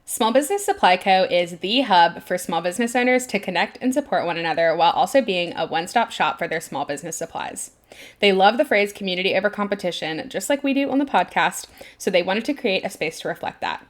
Small Business Supply Co. is the hub for small business owners to connect and support one another while also being a one-stop shop for their small business supplies. They love the phrase community over competition, just like we do on the podcast, so they wanted to create a space to reflect that.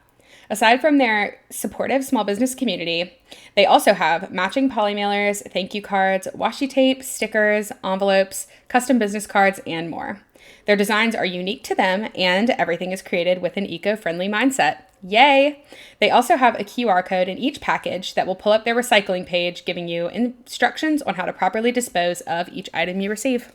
Aside from their supportive small business community, they also have matching poly mailers, thank you cards, washi tape, stickers, envelopes, custom business cards, and more. Their designs are unique to them, and everything is created with an eco-friendly mindset. Yay! They also have a QR code in each package that will pull up their recycling page, giving you instructions on how to properly dispose of each item you receive.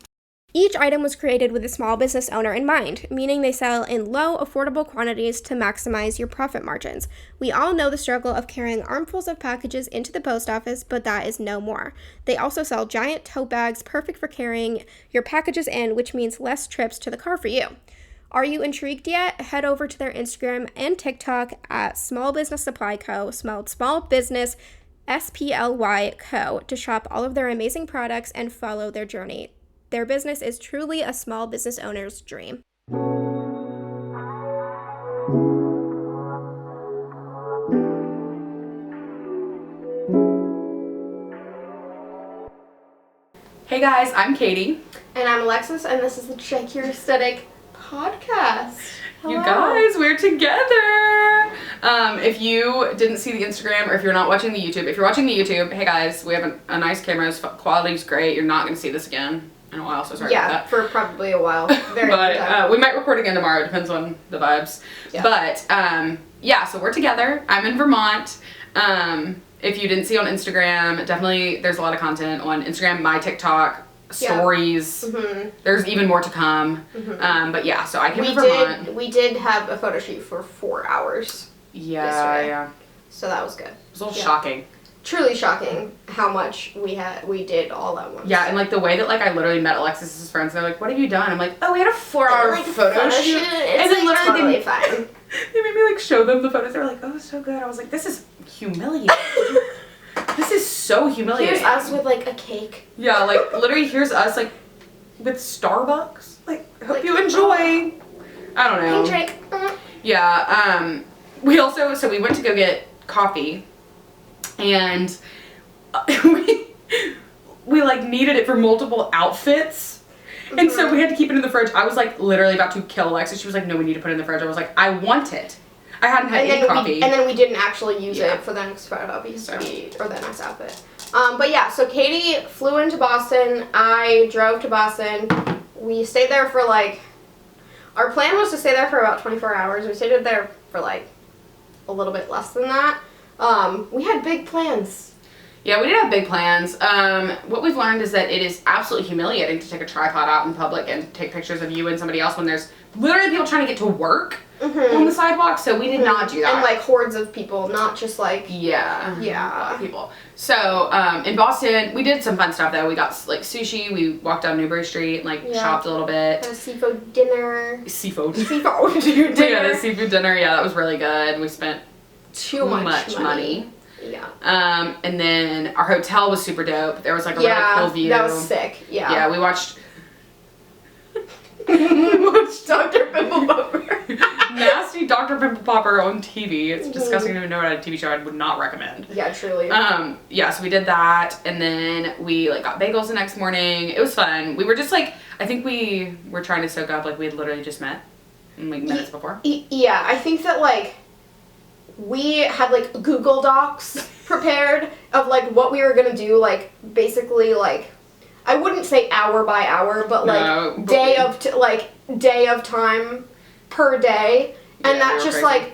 Each item was created with a small business owner in mind, meaning they sell in low, affordable quantities to maximize your profit margins. We all know the struggle of carrying armfuls of packages into the post office, but that is no more. They also sell giant tote bags perfect for carrying your packages in, which means less trips to the car for you. Are you intrigued yet? Head over to their Instagram and TikTok at Small Business Supply Co., spelled Small Business SPLY Co., to shop all of their amazing products and follow their journey. Their business is truly a small business owner's dream. Hey guys, I'm Katie. And I'm Alexis, and this is the Check Your Aesthetic podcast. Hello. You guys, we're together. If you didn't see the Instagram, or if you're not watching the YouTube, if you're watching the YouTube, hey guys, we have a nice camera. Quality's great. You're not going to see this again in a while, so sorry about that. Yeah, for probably a while. Very but we might record again tomorrow. Depends on the vibes. Yeah. But yeah, so we're together. I'm in Vermont. If you didn't see on Instagram, definitely there's a lot of content on Instagram, my TikTok, stories. Mm-hmm. There's even more to come. Mm-hmm. But yeah, so I came to Vermont. We did have a photo shoot for 4 hours. Yeah, yeah. So that was good. It was a little shocking. Truly shocking how much we did all at once. Yeah, and like the way that like I literally met Alexis's friends, and they're like, "What have you done?" I'm like, "Oh, we had a 4-hour photo shoot." And then like, literally fine. They made me like show them the photos. They're like, "Oh, so good." I was like, "This is humiliating." This is so humiliating. Here's us with like a cake. Yeah, like literally here's us like with Starbucks. Like, hope you enjoy. I don't know. Drink. Yeah. We also we went to go get coffee. And we like needed it for multiple outfits. And so we had to keep it in the fridge. I was like literally about to kill Alexis. She was like, "No, we need to put it in the fridge." I was like, "I want it." I hadn't had any coffee. And then we didn't actually use it for the next photo or the next outfit. But yeah, so Katie flew into Boston. I drove to Boston. We stayed there for our plan was to stay there for about 24 hours. We stayed there for like a little bit less than that. We had big plans. Yeah, we did have big plans. What we've learned is that it is absolutely humiliating to take a tripod out in public and take pictures of you and somebody else when there's literally people trying to get to work on the sidewalk, so we did not do that. And like hordes of people, not just like... Yeah. A lot of people. So, in Boston, we did some fun stuff though. We got like sushi, we walked down Newbury Street and shopped a little bit. Had a seafood dinner. Seafood dinner. We had a seafood dinner, yeah, that was really good. We spent too much money. Yeah. And then our hotel was super dope. There was like a really cool view. That was sick. Yeah. Yeah, we watched Dr. Pimple Popper. Nasty Dr. Pimple Popper on TV. It's disgusting to know what a TV show I would not recommend. Yeah, truly. Yeah, so we did that, and then we like got bagels the next morning. It was fun. We were just like, I think we were trying to soak up like we had literally just met like minutes before. Yeah, I think that like we had like Google Docs prepared of like what we were gonna do, like basically like I wouldn't say hour by hour, but like day of time per day, and that's just like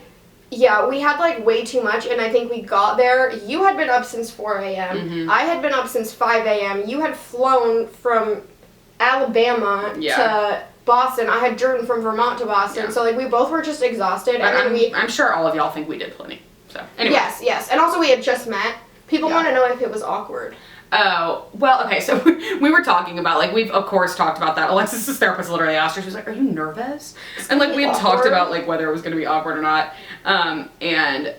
we had like way too much, and I think we got there. You had been up since 4 a.m. I had been up since 5 a.m. You had flown from Alabama to Boston. I had driven from Vermont to Boston, so like we both were just exhausted. But I'm sure all of y'all think we did plenty. So anyway. Yes, and also we had just met. People want to know if it was awkward. Oh, well, okay, so we were talking about, like, we've, of course, talked about that. Alexis' therapist literally asked her, she was like, "Are you nervous?" And, like, we had talked about, like, whether it was going to be awkward or not. And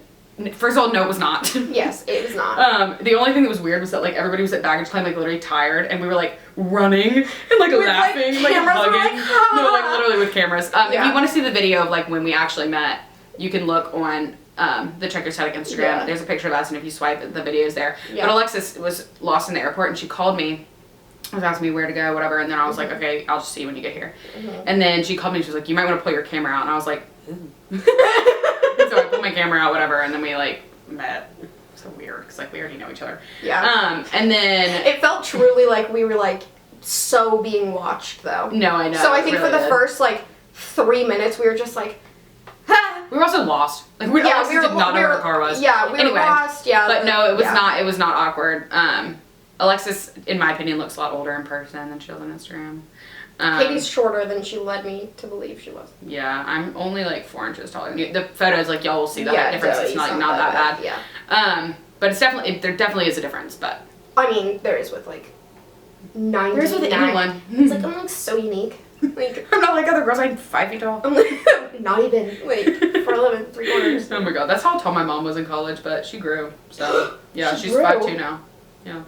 first of all, no, it was not. Yes, it was not. The only thing that was weird was that, like, everybody was at baggage claim, like, literally tired, and we were, like, running and, like, laughing, like, hugging. No, like, literally with cameras. If you want to see the video of, like, when we actually met, you can look on the Check Your Static Instagram. Yeah. There's a picture of us, and if you swipe, the video's there. Yeah. But Alexis was lost in the airport, and she called me. Was asking me where to go, whatever, and then I was like, okay, I'll just see you when you get here. And then she called me, and she was like, you might want to pull your camera out, and I was like, so I pulled my camera out, whatever, and then we, like, met. So weird, because, like, we already know each other. Yeah. And then... It felt truly like we were, like, so being watched, though. No, I know. So I think really for the first, like, 3 minutes, we were just like, ha! We were also lost. Like, we did not know where our car was. Yeah, we were lost, yeah. But no, it was not awkward. Alexis, in my opinion, looks a lot older in person than she does on Instagram. Katie's shorter than she led me to believe she was. Yeah, I'm only like 4 inches taller than you. The photos, like, y'all will see that difference. It's not that bad. Yeah. But it's definitely, there definitely is a difference, but. I mean, there is with, like, 99. There's with anyone. It's like, I'm, like, so unique. Like, I'm not like other girls, I'm 5 feet tall. I'm like, not even, like, 4'11", 3/4. Oh my god, that's how tall my mom was in college, but she grew. So, yeah, she's grew. 5'2" now. Yeah.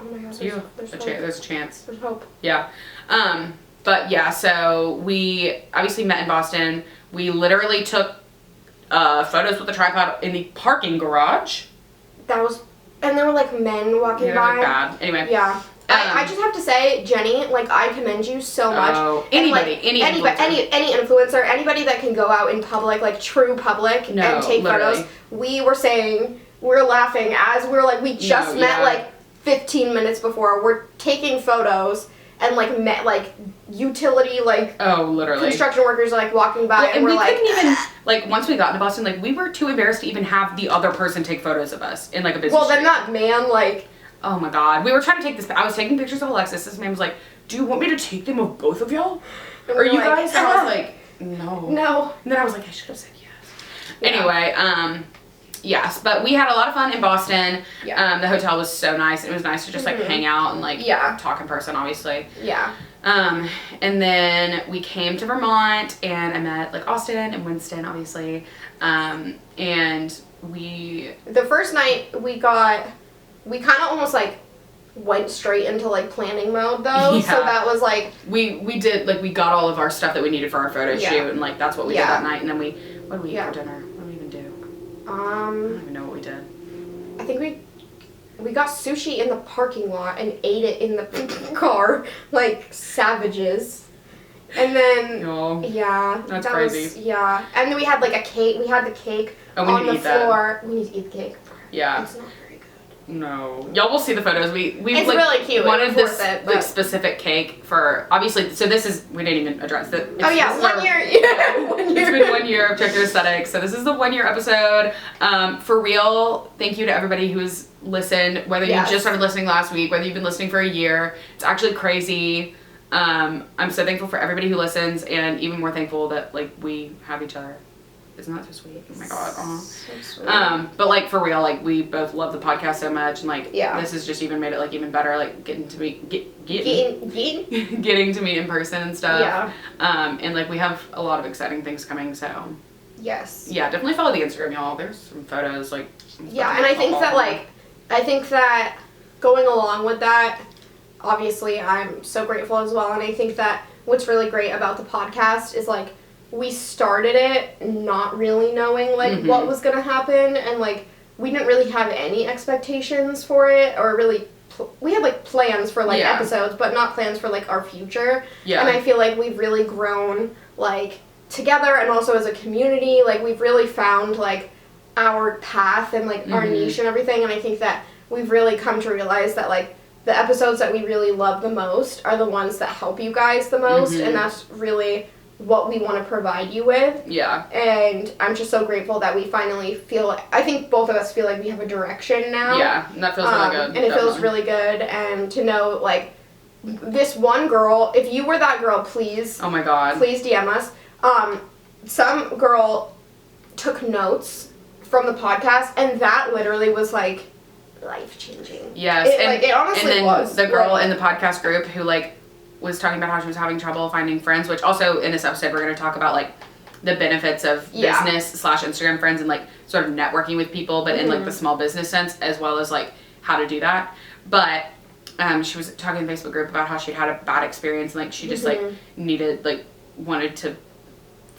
Oh my god, So there's there's a chance. There's hope. Yeah. But yeah, so we obviously met in Boston. We literally took photos with the tripod in the parking garage. That was, and there were like men walking Yeah, by. like bad. Anyway. Yeah. I just have to say, Jenny, like, I commend you so much. Oh, anybody, any influencer, anybody that can go out in public, like true public, and take photos. We were laughing as we were like, we just met like 15 minutes before. We're taking photos. And, like, met, like, utility, like... Oh, literally. Construction workers are, like, walking by, and we're like... couldn't even... Like, once we got into Boston, like, we were too embarrassed to even have the other person take photos of us in, like, a business Well, then that man, like... Oh, my God. We were trying to take this... I was taking pictures of Alexis. This man was like, do you want me to take them of both of y'all? Or you guys? And I was like, no. No. And then I was like, I should have said yes. Yeah. Anyway, yes, but we had a lot of fun in Boston. Yeah. The hotel was so nice. It was nice to just like hang out and like talk in person, obviously. Yeah. And then we came to Vermont and I met like Austin and Winston, obviously. And the first night we kind of almost like went straight into like planning mode though. Yeah. So that was like we did like we got all of our stuff that we needed for our photo shoot and like that's what we did that night. And then what did we eat for dinner? What did we even do? I don't even know what we did. I think we got sushi in the parking lot and ate it in the car like savages. And then that's crazy. And then we had like a cake. We had the cake on the floor. We need to eat the cake. Yeah. It's not very good. No. Y'all will see the photos. We it's like, really cute. Wanted this like specific cake for obviously. So this is we didn't even address that. 1 year. 1 year. It's been 1 year of Check Your Aesthetic. So this is the 1 year episode. For real, thank you to everybody who's listened. Whether you just started listening last week, whether you've been listening for a year, it's actually crazy. I'm so thankful for everybody who listens, and even more thankful that like we have each other. Isn't that so sweet? Oh my god. So sweet. But like for real, like we both love the podcast so much, and like this has just even made it like even better, like getting to meet getting to meet in person and stuff. Yeah. And like we have a lot of exciting things coming, so yes. Yeah, definitely follow the Instagram, y'all. There's some photos like. Yeah, and I think that going along with that, obviously I'm so grateful as well, and I think that what's really great about the podcast is like. We started it not really knowing, like, what was going to happen, and, like, we didn't really have any expectations for it, or really, we had, like, plans for, like, episodes, but not plans for, like, our future, and I feel like we've really grown, like, together, and also as a community, like, we've really found, like, our path and, like, our niche and everything, and I think that we've really come to realize that, like, the episodes that we really love the most are the ones that help you guys the most, and that's really what we want to provide you with. Yeah. And I'm just so grateful that we finally feel, I think both of us feel like we have a direction now. Yeah, and that feels really good. And it feels really good, and to know, like, this one girl, if you were that girl, please. Oh my god. Please DM us. Some girl took notes from the podcast, and that literally was, like, life-changing. Yes. It honestly was. And then the girl in the podcast group who, like, was talking about how she was having trouble finding friends, which also in this episode we're going to talk about like the benefits of business / Instagram friends and like sort of networking with people, but in like the small business sense, as well as like how to do that. But she was talking in the Facebook group about how she had a bad experience and like she just like wanted to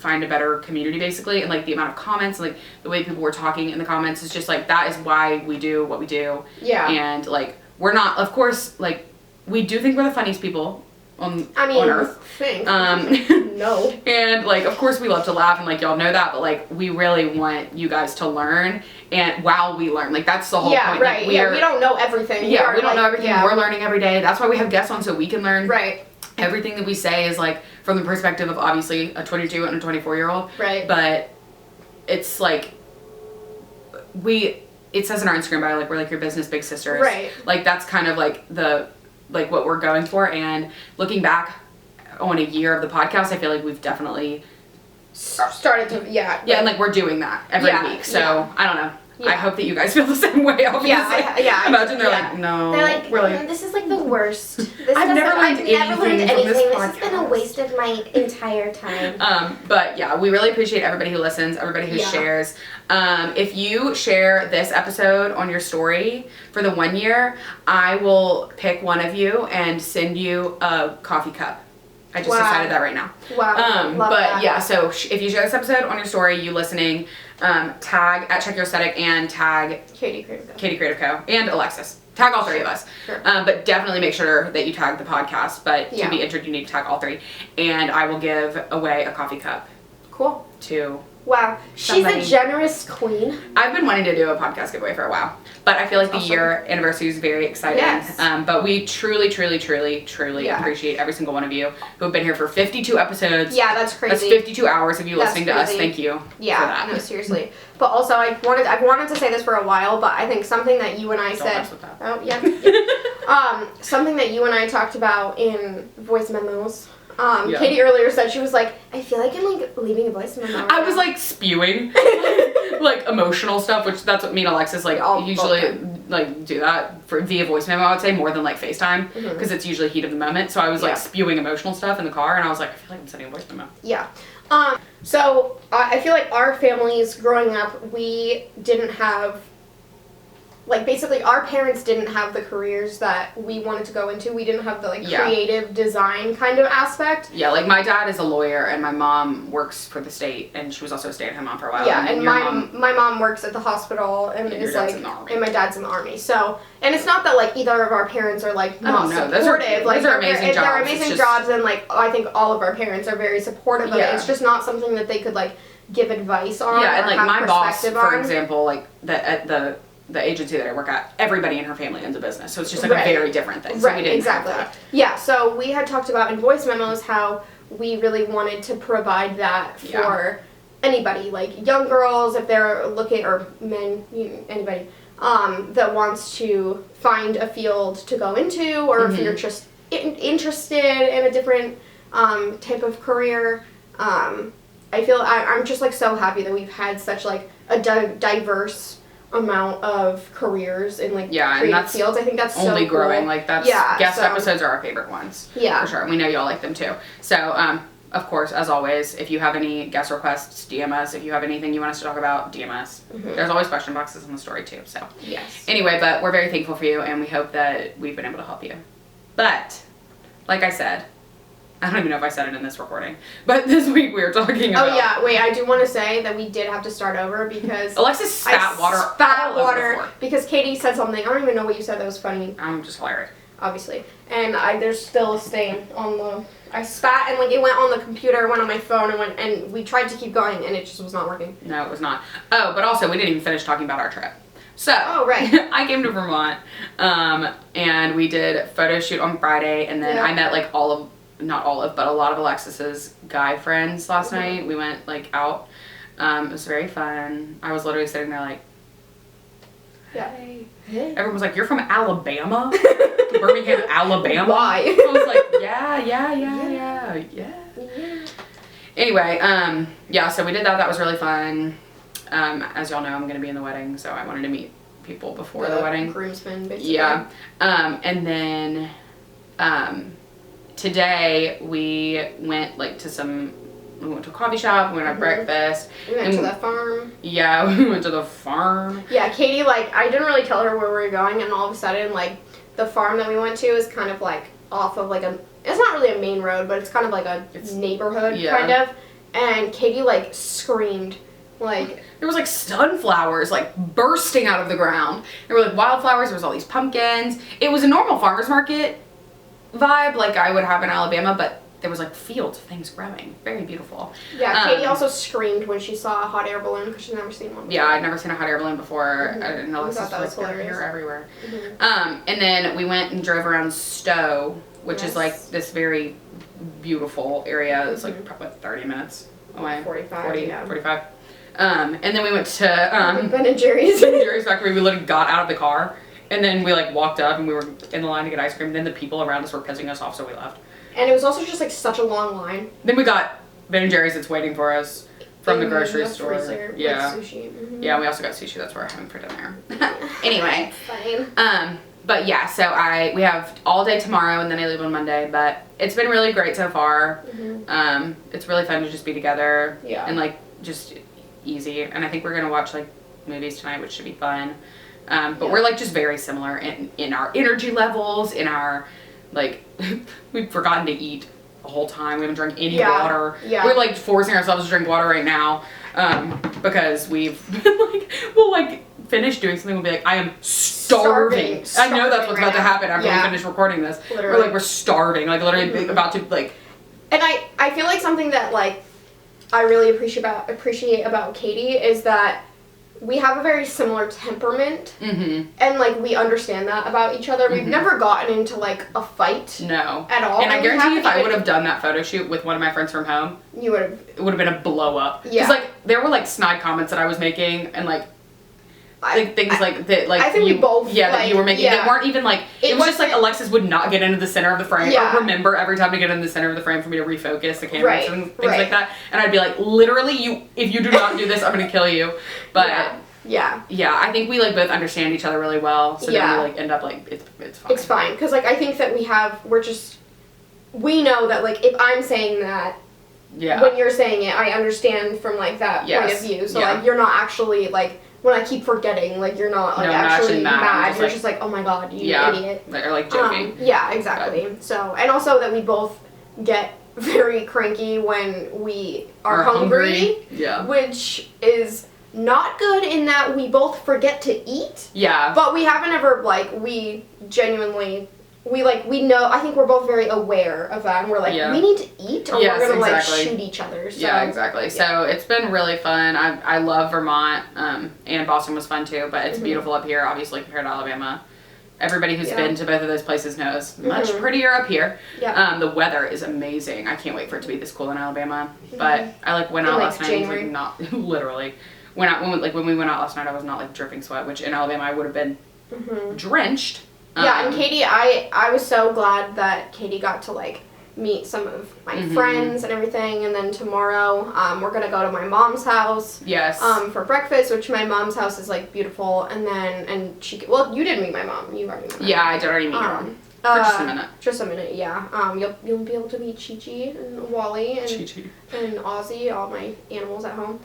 find a better community, basically. And like the amount of comments, like the way people were talking in the comments is just like, that is why we do what we do. Yeah. And like, we're not, of course, like, we do think we're the funniest people on earth. No. And like, of course we love to laugh, and like, y'all know that, but like, we really want you guys to learn, and while we learn, like, that's the whole point. Right. Like, we don't know everything. We don't know everything. We're learning every day. That's why we have guests on, so we can learn. Right. Everything that we say is like from the perspective of obviously a 22 and a 24-year-old. Right. But it's like, it says in our Instagram bio, like, we're like your business big sisters. Right. Like, that's kind of like like what we're going for. And looking back on a year of the podcast, I feel like we've definitely started to, and like, we're doing that every week. So I don't know. I hope that you guys feel the same way. Obviously. Imagine they're like, no. They're like, really? this is like the worst. I've never learned anything. This has been a waste of my entire time. But yeah, we really appreciate everybody who listens, everybody who shares. If you share this episode on your story for the 1 year, I will pick one of you and send you a coffee cup. I just decided that right now. Wow. But that. Yeah, so if you share this episode on your story, you listening, tag at Check Your Aesthetic and tag Katie Creative Co. and Alexis. Tag all three of us. Sure. But definitely make sure that you tag the podcast. But to be entered, you need to tag all three. And I will give away a coffee cup. Cool. To wow. somebody. She's a generous queen. I've been wanting to do a podcast giveaway for a while. But I feel like the year anniversary is very exciting. Yes. But we truly appreciate every single one of you who have been here for 52 episodes. Yeah, that's crazy. That's 52 hours of you listening to us. Thank you for that. No, seriously. But also, I've wanted to say this for a while, but I think something that you and I said. Oh, yeah. Something that you and I talked about in voice memos. Katie earlier said, she was like, I feel like I'm like leaving a voice memo. I was like spewing like emotional stuff, which that's what me and Alexis like usually like do that for via voice memo, I would say, more than like FaceTime, because it's usually heat of the moment. So I was like spewing emotional stuff in the car, and I was like, I feel like I'm sending a voice memo. Yeah. So I feel like our families growing up, we didn't have, like, basically our parents didn't have the careers that we wanted to go into. We didn't have the like creative design kind of aspect. Yeah, like my dad is a lawyer and my mom works for the state, and she was also a stay-at-home mom for a while. Yeah, and my mom works at the hospital and is like, and my dad's in the army. So, and it's not that like either of our parents are like not supportive. Those are amazing jobs. They're amazing jobs, and like I think all of our parents are very supportive of it. It's just not something that they could like give advice on. Yeah, and like my boss, for example, like at the agency that I work at, everybody in her family owns a business, so it's just like a very different thing. So we didn't have that. Yeah, so we had talked about in voice memos how we really wanted to provide that for anybody, like young girls, if they're looking, or men, anybody, that wants to find a field to go into, or if you're just interested in a different type of career. I feel I'm just like so happy that we've had such like a diverse amount of careers in like creative fields. I think that's only so growing. Cool. Like that's guest episodes are our favorite ones. Yeah, for sure. And we know y'all like them too. So of course, as always, if you have any guest requests, DM us. If you have anything you want us to talk about, DM us. There's always question boxes in the story too. So anyway, but we're very thankful for you, and we hope that we've been able to help you. But like I said, I don't even know if I said it in this recording, but this week we were talking about... Oh yeah, wait, I do want to say that we did have to start over because... Alexis spat water because Katie said something. I don't even know what you said that was funny. I'm just hilarious. Obviously. And there's still a stain on the... I spat and like it went on the computer, went on my phone, and we tried to keep going and it just was not working. No, it was not. Oh, but also we didn't even finish talking about our trip. So, I came to Vermont, and we did a photo shoot on Friday, and then I met like not all of, but a lot of Alexis's guy friends last night. We went like out. It was very fun. I was literally sitting there like, hey. Everyone was like, you're from Alabama? Birmingham, Alabama? Why? I was like, yeah. Anyway, so we did that. That was really fun. As y'all know, I'm going to be in the wedding, so I wanted to meet people before the wedding. Groomsmen, basically. Yeah. And then, today we went we went to a coffee shop, we went to breakfast. We went to the farm. Yeah, we went to the farm. Yeah, Katie, like, I didn't really tell her where we were going, and all of a sudden, like, the farm that we went to is kind of, like, off of, like, it's not really a main road, but it's kind of like a neighborhood, kind of. and Katie, like, screamed. Like, there was like sunflowers like bursting out of the ground. There were like wildflowers. There was all these pumpkins. It was a normal farmer's market vibe like I would have in Alabama, but there was like fields of things growing. Very beautiful. Yeah, Katie also screamed when she saw a hot air balloon because she's never seen one before. Yeah, I'd never seen a hot air balloon before. Mm-hmm. I didn't know this was like hilarious. here everywhere. Mm-hmm. And then we went and drove around Stowe, which is like this very beautiful area. It's like probably 30 minutes away. 45. And then we went to Ben and Jerry's. Ben and Jerry's factory. We literally got out of the car, and then we like walked up, and we were in the line to get ice cream. And then the people around us were pissing us off, so we left. And it was also just like such a long line. Then we got Ben and Jerry's that's waiting for us from the grocery store. Freezer, yeah, with sushi. Mm-hmm. Yeah. We also got sushi. That's what we're having for dinner. Anyway, fine. But yeah, so we have all day tomorrow, and then I leave on Monday. But it's been really great so far. Mm-hmm. It's really fun to just be together. Yeah. And like just easy. And I think we're gonna watch like movies tonight, which should be fun. But we're like just very similar in our energy levels, in our like we've forgotten to eat the whole time. We haven't drank any water. Yeah. We're like forcing ourselves to drink water right now because we've like we'll like finish doing something. We'll be like, I am starving. I know that's what's about to happen after we finish recording this. Literally. We're starving. Like literally about to like. And I feel like something that like I really appreciate about Katie is that we have a very similar temperament, and like we understand that about each other. We've never gotten into like a fight, at all. And I guarantee you, if I would have done that photo shoot with one of my friends from home, you would have. It would have been a blow up. Yeah. Because like there were like snide comments that I was making, and like things like that. Like I think we both. that you were making that weren't even like. It was just like Alexis would not get into the center of the frame, or remember every time to get in the center of the frame for me to refocus the camera and things like that. And I'd be like, literally, if you do not do this, I'm gonna kill you. But. Yeah, I think we like both understand each other really well, so then we like end up like it's fine. It's fine because like I think that we know that like if I'm saying that, when you're saying it, I understand from like that point of view. So like you're not actually like when I keep forgetting, like you're not like actually mad. You're just like, oh my god, you idiot. Or like joking. Yeah, exactly. But. So and also that we both get very cranky when we are hungry. Yeah, which is. Not good in that we both forget to eat. Yeah. But we haven't ever, like, we genuinely, we know, I think we're both very aware of that. And we're like, we need to eat or we're going to, like, shoot each other. So, yeah, exactly. Yeah. So it's been really fun. I love Vermont, and Boston was fun too, but it's beautiful up here, obviously, compared to Alabama. Everybody who's been to both of those places knows much prettier up here. Yeah. The weather is amazing. I can't wait for it to be this cool in Alabama. But I, like, went out last night and was, like, not, literally... When we went out last night, I was not like dripping sweat, which in Alabama I would have been drenched. Yeah, and Katie, I was so glad that Katie got to like meet some of my friends and everything, and then tomorrow we're gonna go to my mom's house. Yes. For breakfast, which my mom's house is like beautiful, and then you did meet my mom. You already met her. Yeah, I did already meet her. For just a minute. Just a minute, yeah. You'll be able to meet Chi-Chi and Wally and Ozzy, all my animals at home.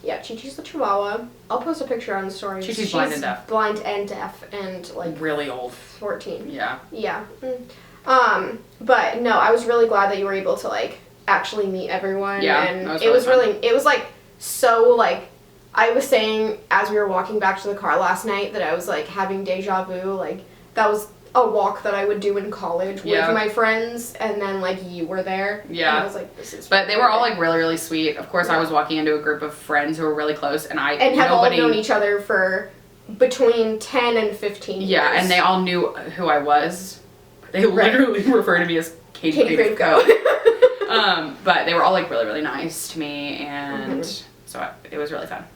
Yeah, Chi-Chi's the Chihuahua. I'll post a picture on the story. She's blind and deaf. Blind and deaf and like really old. 14. Yeah. Yeah. But no, I was really glad that you were able to like actually meet everyone. Yeah. And it was like so like I was saying as we were walking back to the car last night that I was like having deja vu. Like that was a walk that I would do in college with my friends, and then like you were there. Yeah. And I was like, this is. But they were all like really, really sweet. Of course, I was walking into a group of friends who were really close, and have all known each other for between 10 and 15 years. Yeah, and they all knew who I was. They literally refer to me as Katie Go. But they were all like really, really nice to me, and so it was really fun.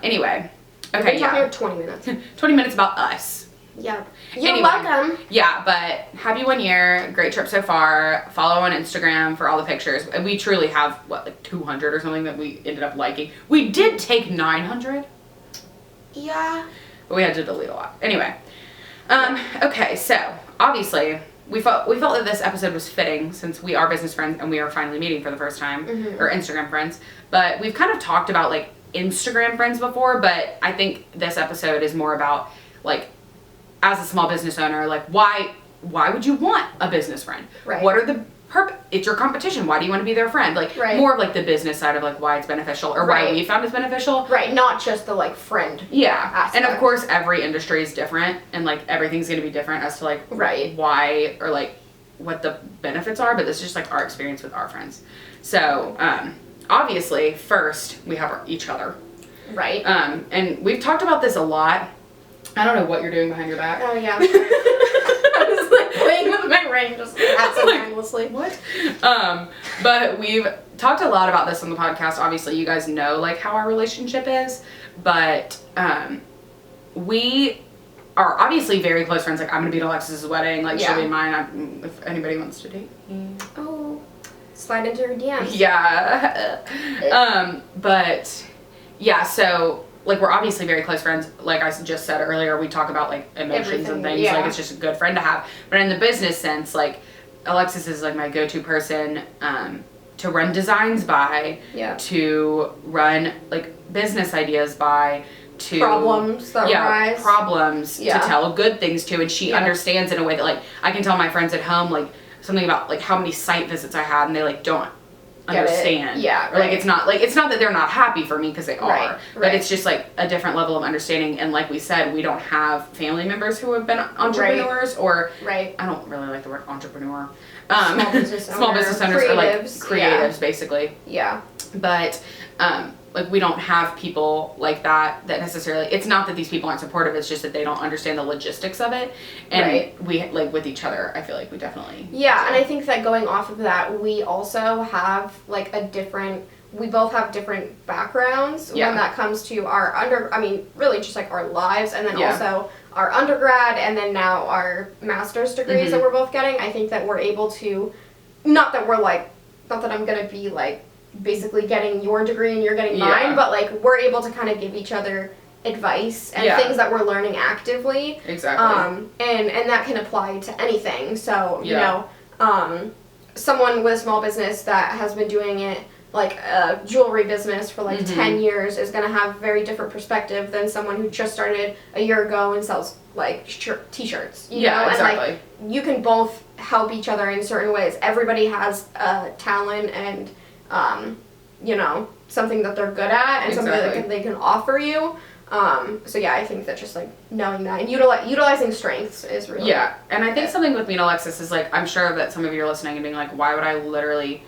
Anyway, okay, we're talking 20 minutes. 20 minutes about us. Yeah. You're welcome. Yeah, but happy 1 year. Great trip so far. Follow on Instagram for all the pictures. And we truly have, like 200 or something that we ended up liking. We did take 900. Yeah. But we had to delete a lot. Anyway. Okay, so obviously we felt that this episode was fitting since we are business friends and we are finally meeting for the first time. Or Instagram friends. But we've kind of talked about like Instagram friends before, but I think this episode is more about like as a small business owner, like why would you want a business friend? Right. What are the it's your competition. Why do you want to be their friend? Like, more of, like, the business side of, like, why it's beneficial or why we found it's beneficial. Right, not just the, like, friend aspect. And, of course, every industry is different and, like, everything's going to be different as to, like, why or, like, what the benefits are, but this is just, like, our experience with our friends. So, obviously, first, we have each other. Right. And we've talked about this a lot. I don't know what you're doing behind your back. Oh, yeah. I was, like, playing with my ring just mindlessly. What? But we've talked a lot about this on the podcast. Obviously, you guys know, like, how our relationship is. But we are obviously very close friends. Like, I'm going to be at Alexis' wedding. Like, she'll be mine if anybody wants to date. Oh. Slide into her DMs. Yeah. But, yeah, so... Like, we're obviously very close friends. Like I just said earlier, we talk about, like, emotions and things. Like, it's just a good friend to have. But in the business sense, like, Alexis is, like, my go-to person to run designs by, to run, like, business ideas by, to... Problems that arise. Problems to tell good things to. And she understands in a way that, like, I can tell my friends at home, like, something about, like, how many site visits I had, and they, like, don't understand. Or like it's not that they're not happy for me, because they are, but it's just like a different level of understanding. And like we said, we don't have family members who have been entrepreneurs or I don't really like the word entrepreneur. Small business owners or like creatives basically. But like we don't have people like that necessarily, it's not that these people aren't supportive, it's just that they don't understand the logistics of it. And we, like, with each other, I feel like we definitely and I think that going off of that, we also have like we both have different backgrounds when that comes to our really just like our lives, and then also our undergrad, and then now our master's degrees that we're both getting. I think that we're able to, not that I'm gonna be like basically getting your degree and you're getting mine, but like we're able to kind of give each other advice and things that we're learning actively. Exactly. And that can apply to anything. So, you know, someone with a small business that has been doing it, like a jewelry business for like 10 years, is going to have a very different perspective than someone who just started a year ago and sells like t-shirts, you know? Exactly. And like you can both help each other in certain ways. Everybody has a talent and you know, something that they're good at and something that they can offer you. So yeah, I think that just like knowing that and utilizing strengths is really and I think something with me and Alexis is like, I'm sure that some of you are listening and being like, why would I literally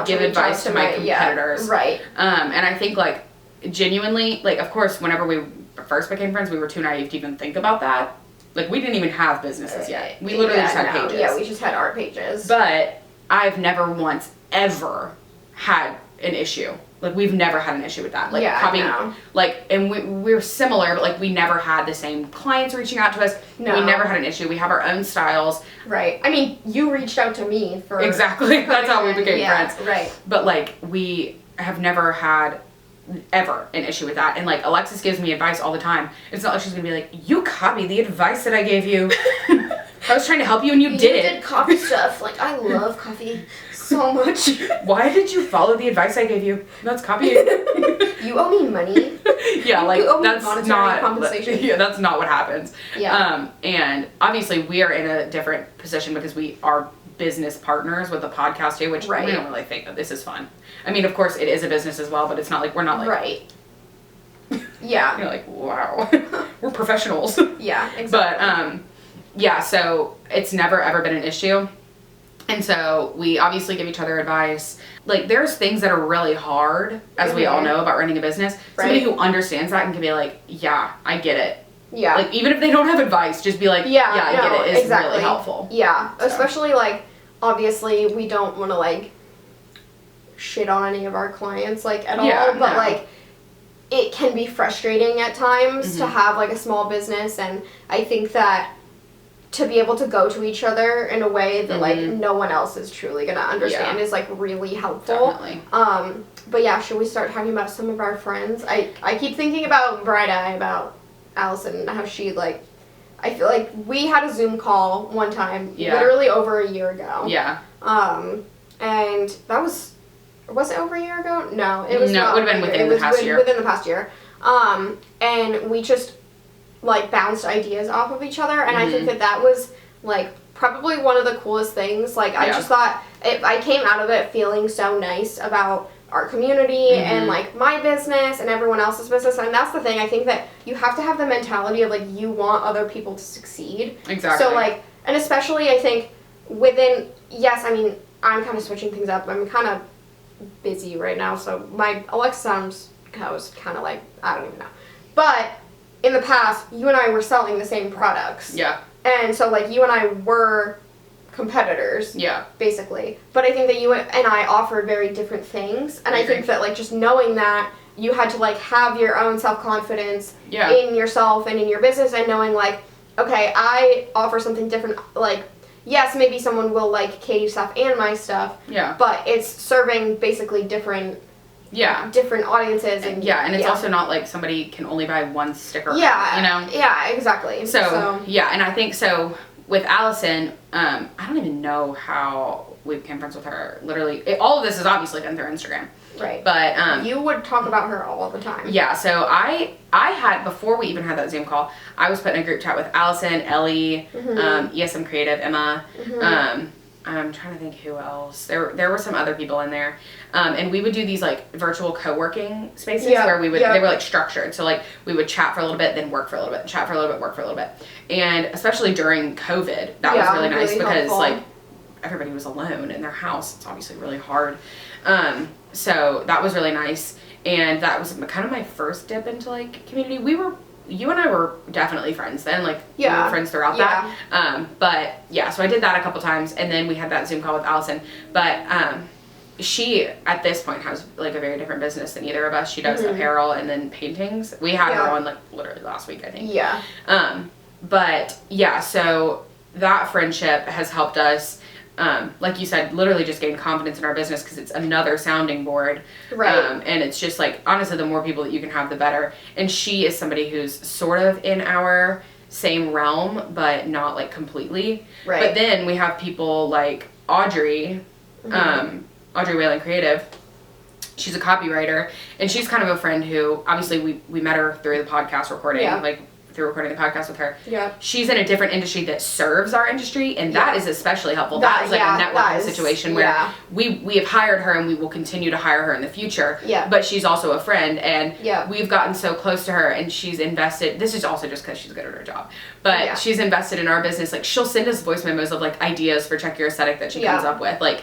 give advice to my competitors? And I think like genuinely, like of course whenever we first became friends, we were too naive to even think about that. Like we didn't even have businesses yet. We literally just had pages. Yeah, we just had art pages. But I've never once ever had an issue. Like we've never had an issue with that. Like copying, like, and we're similar, but like we never had the same clients reaching out to us. No. We never had an issue. We have our own styles. Right. I mean, you reached out to me for That's how we became friends. Right. But like we have never had ever an issue with that. And like Alexis gives me advice all the time. It's not like she's gonna be like, you copy the advice that I gave you. I was trying to help you and you did it. You did copy stuff. Like I love coffee so much. Why did you follow the advice I gave you? That's copying. You owe me money. Yeah, like you owe me that's monetary compensation. Yeah, that's not what happens. Yeah. And obviously we are in a different position because we are business partners with the podcast too, which we don't really think that this is fun. I mean, of course it is a business as well, but it's not like we're not like Yeah. You're like, wow, we're professionals. Yeah, exactly. But yeah, so it's never ever been an issue. And so we obviously give each other advice. Like there's things that are really hard, as we all know, about running a business. Somebody who understands that and can be like, yeah, I get it. Yeah. Like even if they don't have advice, just be like, I get it, is really helpful. Yeah. So. Especially like, obviously we don't want to like shit on any of our clients like at all. But like it can be frustrating at times to have like a small business, and I think that to be able to go to each other in a way that like no one else is truly gonna understand is like really helpful. Definitely. But yeah, should we start talking about some of our friends? I keep thinking about Bright Eye, about Allison, and how she like, I feel like we had a Zoom call one time, literally over a year ago. Yeah. And that was it over a year ago? No, it was not. No, it would have been within the past year. Within the past year. And we just like bounced ideas off of each other, and I think that was like probably one of the coolest things. Like, I just thought, I came out of it feeling so nice about our community and, like, my business and everyone else's business. And that's the thing. I think that you have to have the mentality of, like, you want other people to succeed. Exactly. So, like, and especially, I think, within, yes, I mean, I'm kind of switching things up. I'm kind of busy right now, so my Alexa Sounds was kind of like, I don't even know. But in the past, you and I were selling the same products. Yeah. And so, like, you and I were competitors. Yeah. Basically. But I think that you and I offered very different things. And I think that, like, just knowing that, you had to, like, have your own self-confidence in yourself and in your business, and knowing, like, okay, I offer something different. Like, yes, maybe someone will like Katie's stuff and my stuff. Yeah. But it's serving basically different audiences. And it's also not like somebody can only buy one sticker. Yeah. You know? Yeah, exactly. So yeah, and I think so with Allison, I don't even know how we became friends with her. Literally, all of this is obviously done through Instagram. Right. But you would talk about her all the time. Yeah, so I had, before we even had that Zoom call, I was put in a group chat with Allison, Ellie, ESM Creative, Emma, I'm trying to think who else. There were some other people in there. And we would do these, like, virtual co-working spaces where we would, they were, like, structured. So, like, we would chat for a little bit, then work for a little bit, chat for a little bit, work for a little bit. And especially during COVID, that was really nice because, helpful. Like, everybody was alone in their house. It's obviously really hard. So that was really nice. And that was kind of my first dip into, like, community. You and I were definitely friends then, like, we were friends throughout that. But yeah, so I did that a couple times, and then we had that Zoom call with Allison. But she, at this point, has, like, a very different business than either of us. She does apparel and then paintings. We had her on, like, literally last week, I think. Yeah. But yeah, so that friendship has helped us, like you said, literally just gain confidence in our business because it's another sounding board. Right. And it's just, like, honestly, the more people that you can have, the better. And she is somebody who's sort of in our same realm, but not, like, completely. Right. But then we have people like Audrey, Audrey Whalen Creative. She's a copywriter, and she's kind of a friend who, obviously, we met her through the podcast recording, like, through recording the podcast with her. Yeah. She's in a different industry that serves our industry, and that is especially helpful. That is like a networking situation where we have hired her and we will continue to hire her in the future. Yeah. But she's also a friend, and we've gotten so close to her, and she's invested. This is also just because she's good at her job, but she's invested in our business. Like, she'll send us voice memos of, like, ideas for Check Your Aesthetic that she comes up with. Like,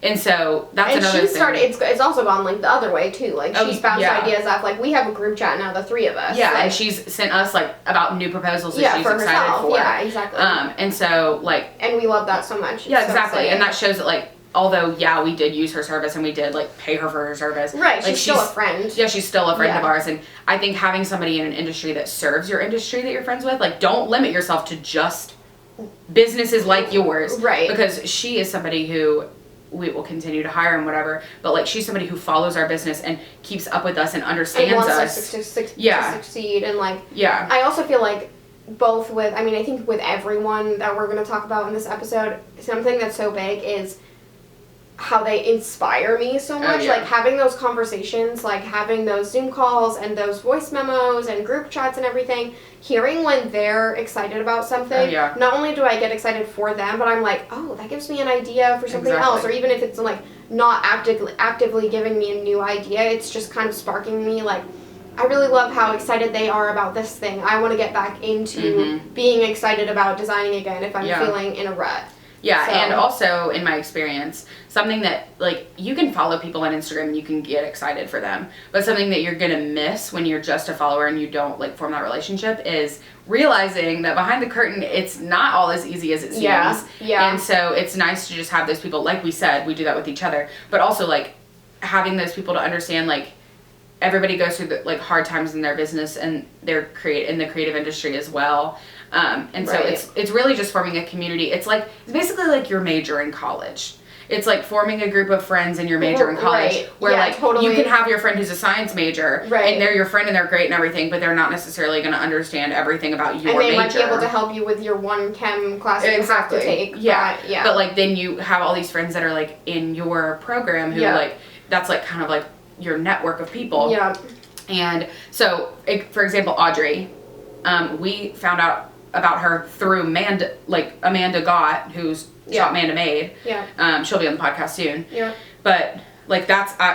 and so that's another thing. Started, it's also gone, like, the other way too. Like, she's bounced ideas off. Like, we have a group chat now, the three of us. Yeah, like, and she's sent us, like, about new proposals that she's for excited herself. For. Yeah, exactly. And so, like, and we love that so much. Yeah, exactly. And that shows that, like, although we did use her service and we did, like, pay her for her service. Right. Like, she's still a friend. Yeah, she's still a friend of ours. And I think having somebody in an industry that serves your industry that you're friends with, like, don't limit yourself to just businesses like yours. Right. Because she is somebody who we will continue to hire and whatever, but, like, she's somebody who follows our business and keeps up with us and understands us. To succeed. And, like, I also feel like both with, I mean, I think with everyone that we're going to talk about in this episode, something that's so big is how they inspire me so much. Like, having those conversations, like, having those Zoom calls and those voice memos and group chats and everything, hearing when they're excited about something. Not only do I get excited for them, but I'm like, oh, that gives me an idea for something else. Or even if it's, like, not actively giving me a new idea, it's just kind of sparking me, like, I really love how excited they are about this thing. I want to get back into being excited about designing again if I'm feeling in a rut. Yeah, so. And also, in my experience, something that, like, you can follow people on Instagram and you can get excited for them, but something that you're going to miss when you're just a follower and you don't, like, form that relationship is realizing that behind the curtain, it's not all as easy as it seems. Yeah. And so it's nice to just have those people, like we said, we do that with each other, but also, like, having those people to understand, like, everybody goes through, like, hard times in their business and they're in the creative industry as well. And so it's really just forming a community. It's basically like your major in college. It's like forming a group of friends in your major in college where you can have your friend who's a science major and they're your friend and they're great and everything, but they're not necessarily going to understand everything about your major. And they might be able to help you with your one chem class that you have to take. Yeah. But, like, then you have all these friends that are, like, in your program who like, that's, like, kind of like your network of people. Yeah. And so, for example, Audrey, we found out about her through Amanda Gott, who's Shop Manda Made. Yeah. She'll be on the podcast soon. Yeah. But like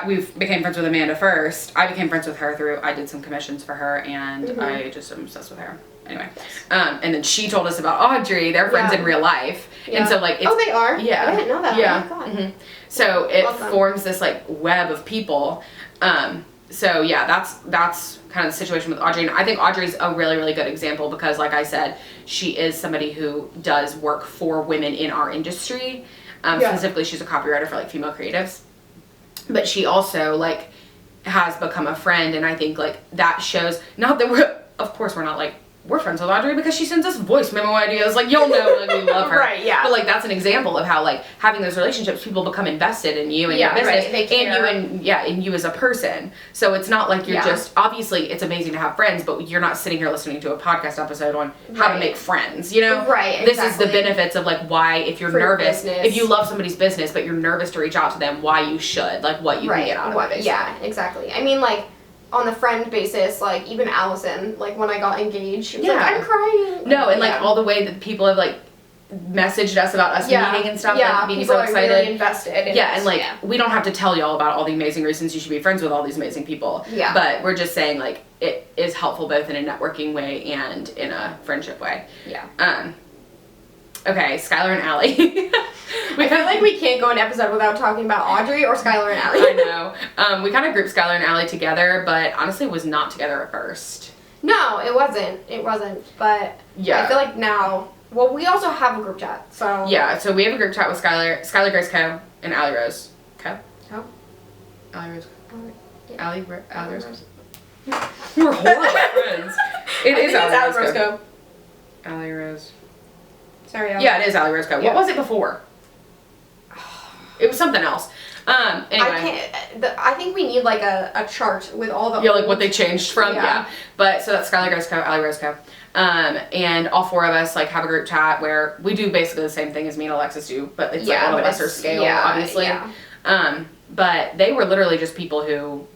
we became friends with Amanda first. I became friends with her through, I did some commissions for her, and I just am obsessed with her. Anyway, and then she told us about Audrey. They're friends in real life, and so like they are. Yeah, I didn't know that. Yeah. Oh my God. So it forms this like web of people. So yeah, that's kind of the situation with Audrey, and I think Audrey's a really, really good example because, like I said, she is somebody who does work for women in our industry. Specifically, she's a copywriter for like female creatives, but she also like has become a friend, and I think like that shows, not that we're not like, we're friends with Audrey because she sends us voice memo ideas, like you'll know, like we love her. Right, yeah. But like that's an example of how like having those relationships, people become invested in you and your business, right. They care. and you as a person. So it's not like you're just, obviously it's amazing to have friends, but you're not sitting here listening to a podcast episode on how to make friends, you know? Right, This is the benefits of like why, if you're nervous, business. if you love somebody's business but you're nervous to reach out to them, why you should, like what you can get out of it, basically. Yeah, exactly. I mean, like, on the friend basis, like, even Allison, like, when I got engaged, she was like, I'm crying. No, and, like, all the way that people have, like, messaged us about us meeting and stuff, like, being so excited. People are really invested in and, like, we don't have to tell y'all about all the amazing reasons you should be friends with all these amazing people. Yeah. But we're just saying, like, it is helpful both in a networking way and in a friendship way. Yeah. Okay, Skylar and Allie. I feel like we can't go an episode without talking about Audrey or Skylar and Allie. I know. We kind of grouped Skylar and Allie together, but honestly it was not together at first. No, it wasn't. It wasn't. But I feel like now, well, we also have a group chat, so. Yeah, so we have a group chat with Skylar Grace Co. and Allie Rose Co. Oh. Allie Rose. Yeah. Allie Rose. We're horrible friends. It is Allie Rose Co. Allie Rose. Sorry. Yeah, it is Allie Rose Co. Yeah. What was it before? It was something else. Anyway. I think we need like a chart with all the like what they changed from. Yeah. But so that's Skylar Grace Co, Allie Rose Co. And all four of us like have a group chat where we do basically the same thing as me and Alexis do, but it's like on a lesser scale, obviously. Yeah. But they were literally just people who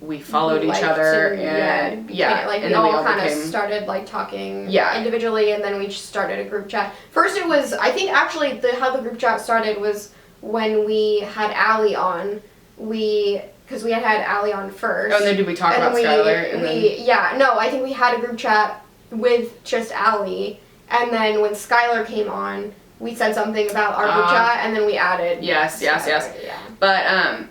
we followed each other and like and we all kind of started like talking individually, and then we just started a group chat. First it was, I think actually how the group chat started was when we had Allie on. Because we had Allie on first. Oh, and then did we talk about Skylar? No, I think we had a group chat with just Allie, and then when Skylar came on, we said something about our group chat, and then we added Yes. Yeah. But,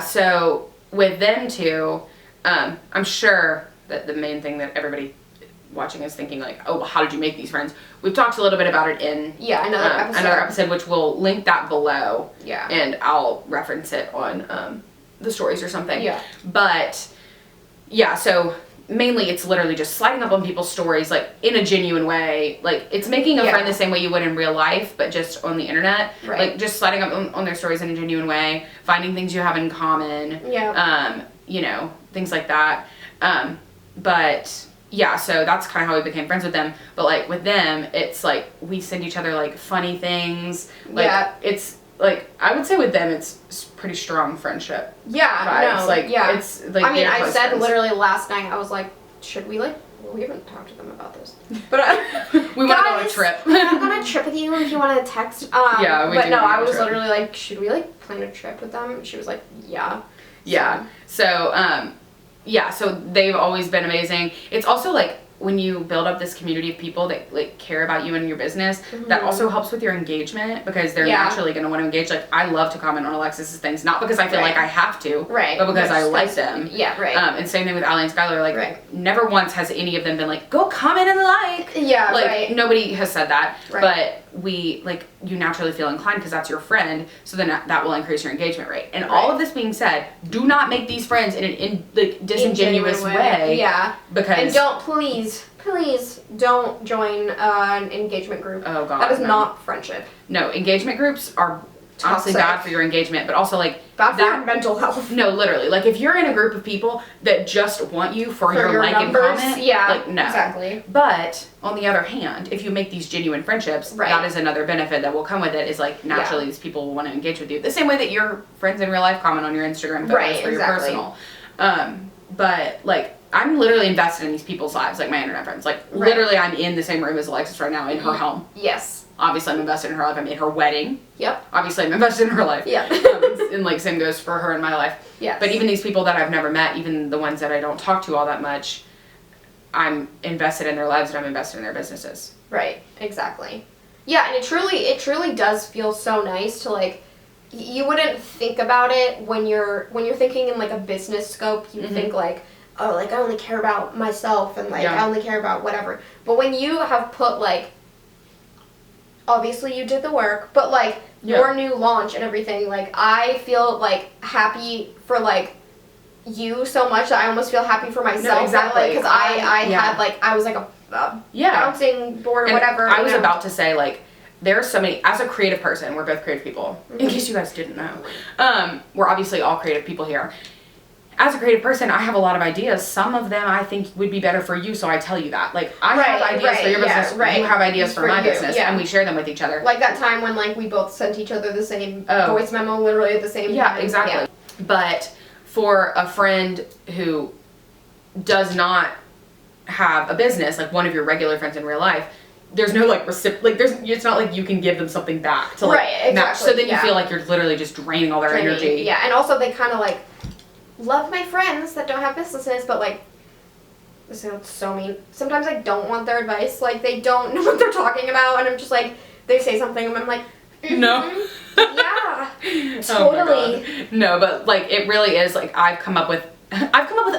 so with them two, I'm sure that the main thing that everybody watching is thinking like, oh, well, how did you make these friends? We've talked a little bit about it in another episode, which we'll link that below. Yeah. And I'll reference it on the stories or something. Yeah. But so mainly it's literally just sliding up on people's stories like in a genuine way. Like it's making a friend the same way you would in real life, but just on the internet. Right. Like just sliding up on their stories in a genuine way, finding things you have in common. Yeah. Things like that. So that's kind of how we became friends with them. But like with them, it's like we send each other like funny things. Like it's like I would say with them it's pretty strong friendship. Yeah. Vibes. No. Like it's like I mean, I said friends. literally last night, I was like, should we like? Well, we haven't talked to them about this, but we want to go on a trip. I'm on a trip with you if you want to text. I was literally like, should we like plan a trip with them? She was like, yeah. Yeah. So they've always been amazing. It's also like when you build up this community of people that like care about you and your business, that also helps with your engagement because they're naturally going to want to engage. Like I love to comment on Alexis's things, not because I feel like I have to, but because I like them. Yeah, right. And same thing with Allie and Skylar. Like never once has any of them been like, go comment and like. Yeah, like nobody has said that, but we like you naturally feel inclined because that's your friend, so then that will increase your engagement rate. And all of this being said, do not make these friends in an disingenuous way. Yeah. Because and don't please don't join an engagement group. Oh god. That is not friendship. No, engagement groups are honestly bad for your engagement, but also like bad for your mental health. No, literally. Like if you're in a group of people that just want you for your like numbers, and comment, like no. Exactly. But on the other hand, if you make these genuine friendships, that is another benefit that will come with it is like naturally these people will want to engage with you. The same way that your friends in real life comment on your Instagram photos for your personal. But like I'm literally invested in these people's lives, like my internet friends. Like, literally, I'm in the same room as Alexis right now in her home. Yes. Obviously, I'm invested in her life. I'm in her wedding. Yep. Obviously, I'm invested in her life. Yeah. And, like, same goes for her in my life. Yes. But even these people that I've never met, even the ones that I don't talk to all that much, I'm invested in their lives and I'm invested in their businesses. Right. Exactly. Yeah, and it truly does feel so nice to, like, you wouldn't think about it when you're thinking in, like, a business scope. You think, like, oh, like, I only care about myself and, like, I only care about whatever. But when you have put, like, obviously you did the work, but, like, your new launch and everything, like, I feel, like, happy for, like, you so much that I almost feel happy for myself. No, exactly. Because I had, like, I was, like, a bouncing board or whatever. I was about to say, like, there are so many, as a creative person, we're both creative people, in case you guys didn't know. We're obviously all creative people here. As a creative person, I have a lot of ideas. Some of them I think would be better for you, so I tell you that. Like, I have ideas for your business, you have ideas for my business, and we share them with each other. Like that time when, like, we both sent each other the same voice memo literally at the same time. Yeah, exactly. Yeah. But for a friend who does not have a business, like one of your regular friends in real life, there's no, like, it's not like you can give them something back to, like, match. So then you feel like you're literally just draining all their energy. Yeah, and also they kind of, like, love my friends that don't have businesses, but, like, this sounds so mean. Sometimes I don't want their advice. Like, they don't know what they're talking about, and I'm just like, they say something, and I'm like, no. Yeah, totally. Oh, no, but, like, it really is, like, I've come up with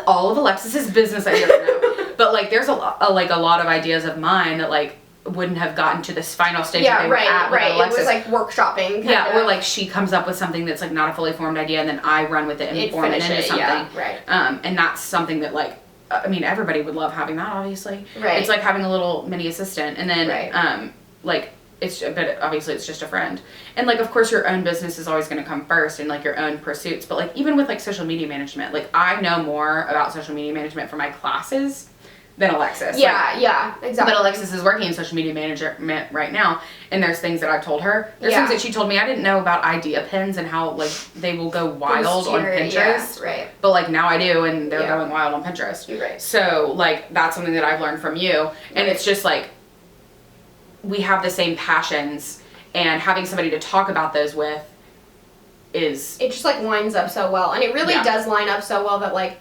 all of Alexis's business ideas now. But, like, there's a lot of ideas of mine that, like, wouldn't have gotten to this final stage that they were at with Alexis. It was like workshopping. Where, like, she comes up with something that's, like, not a fully formed idea, and then I run with it and form it into something. Yeah, right. And that's something that, like, I mean, everybody would love having that, obviously. Right. It's like having a little mini assistant, and then, like, but obviously it's just a friend. And, like, of course your own business is always going to come first, and, like, your own pursuits. But, like, even with, like, social media management, like, I know more about social media management for my classes than Alexis. Yeah, exactly. But Alexis is working in social media management right now, and there's things that I've told her. There's things that she told me I didn't know about idea pins and how, like, they will go wild on Pinterest. Yeah, right. But, like, now I do, and they're going wild on Pinterest. You're right. So, like, that's something that I've learned from you, and it's just, like, we have the same passions, and having somebody to talk about those with is... It just, like, lines up so well, and it really does line up so well that, like,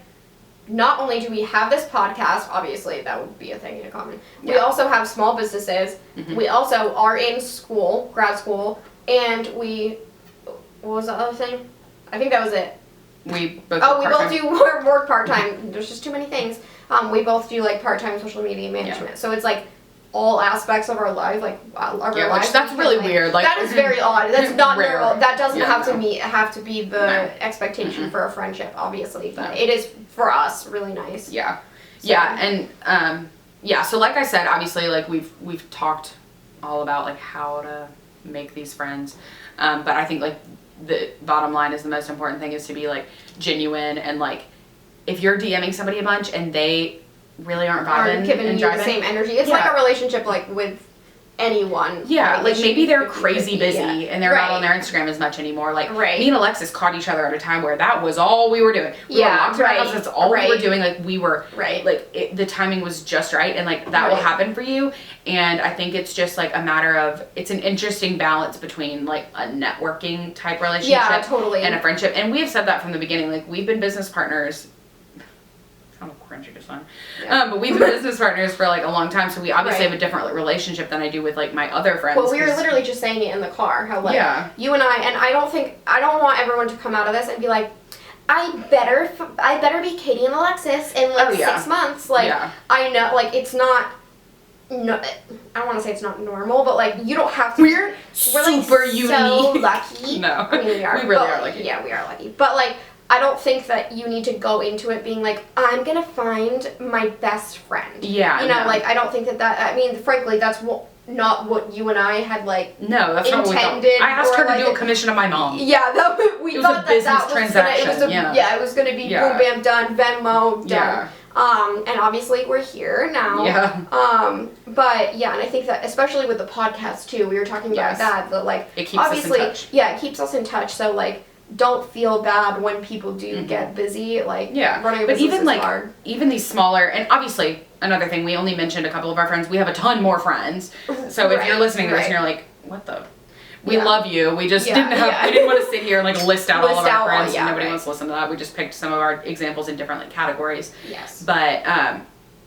not only do we have this podcast, obviously that would be a thing in common, we also have small businesses, we also are in school, grad school, and what was the other thing? I think that was it. We both do work part-time. There's just too many things. We both do, like, part-time social media management, so it's, like, all aspects of our life, like, our lives. That's really weird. Like, that is very odd. That's not rare. normal. That doesn't have to be the expectation for a friendship, obviously, but it is for us really nice. Yeah. So. Yeah, and so like I said, obviously, like, we've talked all about, like, how to make these friends, but I think, like, the bottom line is the most important thing is to be, like, genuine, and, like, if you're DMing somebody a bunch and they really aren't vibing giving and you the same energy. It's like a relationship, like, with anyone. Yeah, like, maybe they're crazy busy and they're not on their Instagram as much anymore. Like, me and Alexis caught each other at a time where that was all we were doing. We were locked in our house, that's all we were doing. Like, we were, like, the timing was just right, and, like, that will happen for you. And I think it's just, like, a matter of, it's an interesting balance between, like, a networking type relationship and a friendship. And we have said that from the beginning. Like, we've been business partners. I'm cringy just fine. But we've been business partners for, like, a long time, so we obviously have a different relationship than I do with, like, my other friends. Well, we were literally just saying it in the car, how, like, you and I don't want everyone to come out of this and be like, I better be Katie and Alexis in, like, 6 months. Like, I know, like, it's not, no, I don't want to say it's not normal, but, like, you don't have to. We're super unique. So lucky. No. I mean, we are. We really are lucky. Yeah, we are lucky. But, like, I don't think that you need to go into it being like, I'm gonna find my best friend. Yeah. You know, like, I don't think that, I mean, frankly, that's not what you and I had, like, no, that's not what we thought. I asked her to do a commission of my mom. Yeah, we thought that was transaction. It was gonna be boom, bam, done, Venmo, done. Yeah. And obviously we're here now. Yeah. But yeah, and I think that especially with the podcast too, we were talking about that, like, it keeps us in touch. Yeah, it keeps us in touch. So, like, don't feel bad when people do get busy. Like, running a but business even is like hard. even these smaller, and obviously another thing, we only mentioned a couple of our friends. We have a ton more friends. So if you're listening to this and you're like, what the? We love you. We just didn't have. We didn't want to sit here and like list out all of our friends. Nobody wants to listen to that. We just picked some of our examples in different like categories. Yes. But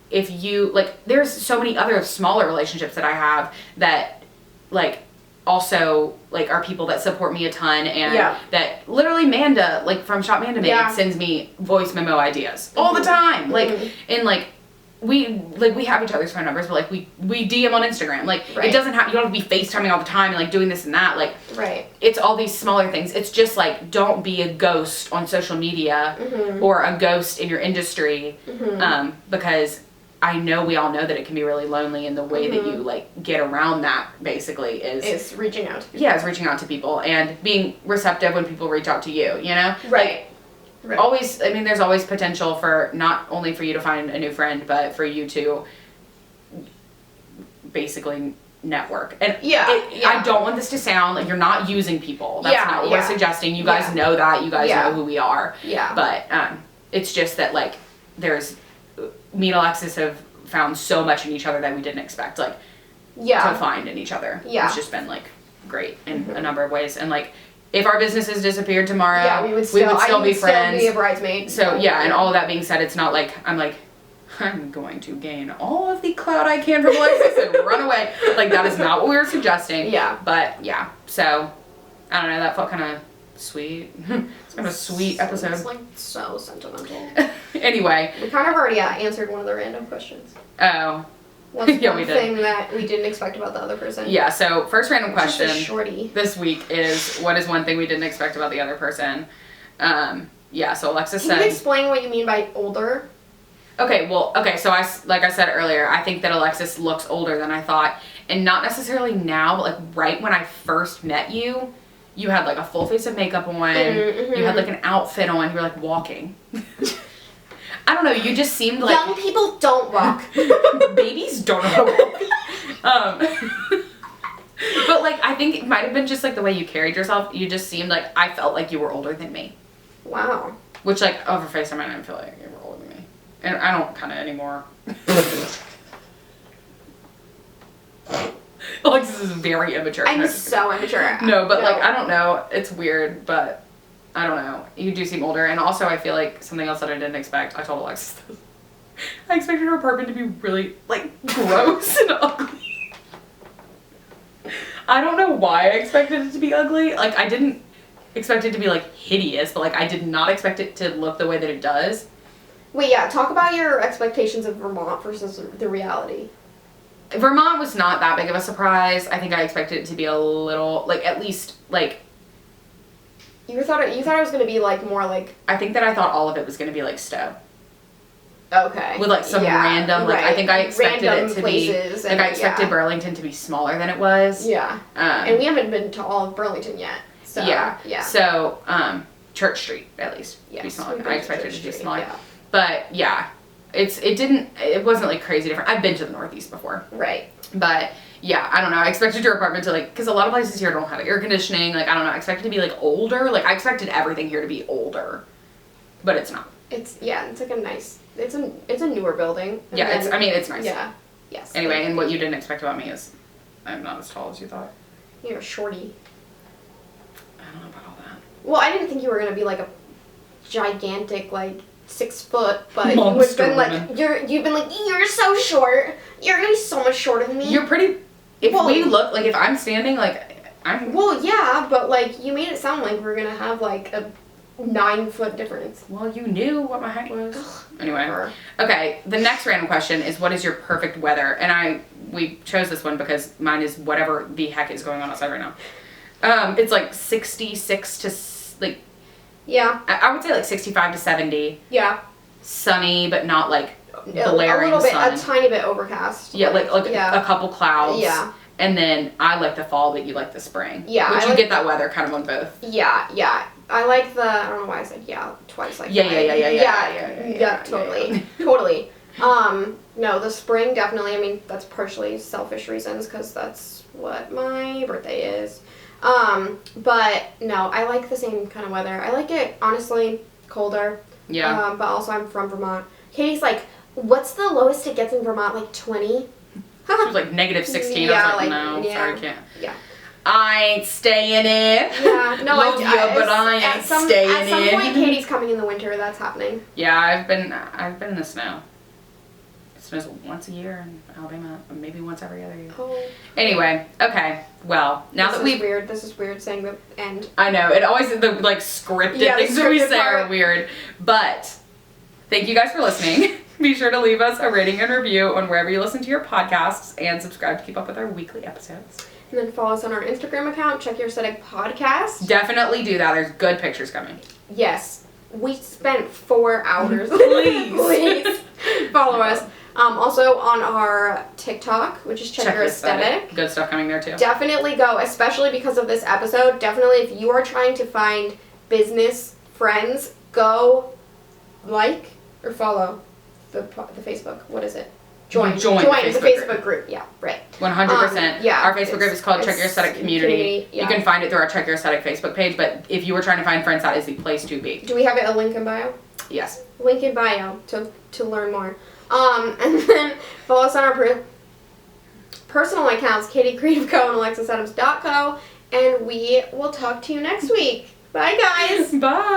if you like, there's so many other smaller relationships that I have that like also like are people that support me a ton, and that literally Manda, like from Shop Manda Made, sends me voice memo ideas all the time. Like and like we have each other's phone numbers, but like we DM on Instagram. Like it doesn't have, you don't have to be FaceTiming all the time and like doing this and that. Like it's all these smaller things. It's just like, don't be a ghost on social media or a ghost in your industry, because I know we all know that it can be really lonely, and the way that you like get around that basically is reaching out to people. Yeah, it's reaching out to people and being receptive when people reach out to you, you know? Right. Like, always, I mean, there's always potential for not only for you to find a new friend, but for you to basically network. And I don't want this to sound like you're not using people. That's not what we're suggesting. You guys know that. You guys know who we are. Yeah. But it's just that like me and Alexis have found so much in each other that we didn't expect to find in each other. Yeah. It's just been like great in a number of ways. And like, if our businesses disappeared tomorrow, we would still be friends. Still be a bridesmaid. So and all of that being said, it's not like I'm going to gain all of the clout I can from Alexis and run away. Like, that is not what we were suggesting. Yeah. But yeah, so I don't know. That felt kind of sweet. It's kind of a sweet episode. It's like so sentimental. Anyway, we kind of already answered one of the random questions. Oh. What's one thing that we didn't expect about the other person? Yeah, so first random question shorty. This week is, what is one thing we didn't expect about the other person? So Alexis said... Can you explain what you mean by older? Okay, so like I said earlier, I think that Alexis looks older than I thought. And not necessarily now, but like right when I first met you, you had like a full face of makeup on, you had like an outfit on, you were like walking. I don't know, you just seemed like... Young people don't walk. Babies don't know how to walk. But like, I think it might have been just like the way you carried yourself. You just seemed like, I felt like you were older than me. Wow. Which like, over FaceTime, I didn't feel like you were older than me. And I don't kind of anymore. Alexis is very immature. I'm so immature. No, but like, I don't know. It's weird, but... I don't know. You do seem older, and also I feel like something else that I didn't expect. I told Alexis this. I expected her apartment to be really, like, gross and ugly. I don't know why I expected it to be ugly. Like, I didn't expect it to be, like, hideous, but, like, I did not expect it to look the way that it does. Wait, talk about your expectations of Vermont versus the reality. Vermont was not that big of a surprise. I think I expected it to be a little, like, at least, like... You thought it was going to be, like, more, like... I think that I thought all of it was going to be, like, Stowe. Okay. With, like, some random... Like, I think I expected it to be... Like, I expected Burlington to be smaller than it was. Yeah. And we haven't been to all of Burlington yet. So, yeah. So, Church Street, at least. Yes. Be smaller. I expected it to be smaller. Yeah. But, yeah. It wasn't, like, crazy different. I've been to the Northeast before. Right. But... Yeah, I don't know. I expected your apartment to, like, because a lot of places here don't have air conditioning. Like, I don't know. I expected it to be, like, older. Like, I expected everything here to be older. But it's not. It's like a nice, it's a newer building. Yeah, it's nice. Yeah. Yes. Anyway, and what you didn't expect about me is I'm not as tall as you thought. You're shorty. I don't know about all that. Well, I didn't think you were going to be, like, a gigantic, like, 6 foot, but you've been like, you're so short. You're gonna be so much shorter than me. You're pretty. If I'm standing, like, I'm. Well, yeah, but like you made it sound like we're gonna have like a 9 foot difference. Well, you knew what my height was. Anyway, okay. The next random question is, what is your perfect weather? And we chose this one because mine is whatever the heck is going on outside right now. It's like 66 to like. Yeah. I would say like 65 to 70. Yeah. Sunny, but not like blaring a little bit, sun. a tiny bit overcast. Yeah, like a couple clouds. Yeah. And then I like the fall, but you like the spring. Yeah. But you get that weather kind of on both. Yeah. I like I don't know why I said twice. Like Yeah, totally. Totally. No, the spring definitely. I mean, that's partially selfish reasons because that's what my birthday is. But no, I like the same kind of weather. I like it, honestly, colder. Yeah. But also I'm from Vermont. Katie's like, what's the lowest it gets in Vermont? Like 20? She was like -16. Yeah, I was like, like, no, yeah. sorry, I can't. Yeah. I ain't staying in. Yeah, no, Love you, but I ain't staying in. At some point, Katie's coming in the winter. That's happening. Yeah, I've been in the snow. It snows once a year in Alabama, or maybe once every other year. Oh. Anyway, okay. Well, now that we've weird. This is weird saying the end. I know it always the like scripted things that we say are weird, but thank you guys for listening. Be sure to leave us a rating and review on wherever you listen to your podcasts, and subscribe to keep up with our weekly episodes. And then follow us on our Instagram account. Check Your Aesthetic Podcast. Definitely do that. There's good pictures coming. Yes. We spent 4 hours. Please. Please follow us. Also on our TikTok, which is Check Your Aesthetic. Good stuff coming there too. Definitely go, especially because of this episode. Definitely, if you are trying to find business friends, go like or follow the Facebook. What is it? Join the Facebook group. Yeah, right. 100%. Yeah. Our Facebook group is called Check Your Aesthetic Community. Yeah. You can find it through our Check Your Aesthetic Facebook page, but if you were trying to find friends, that is the place to be. Do we have a link in bio? Yes. Link in bio to learn more. And then follow us on our personal accounts, Katie Creative Co. and AlexisAdams.co. And we will talk to you next week. Bye, guys. Bye.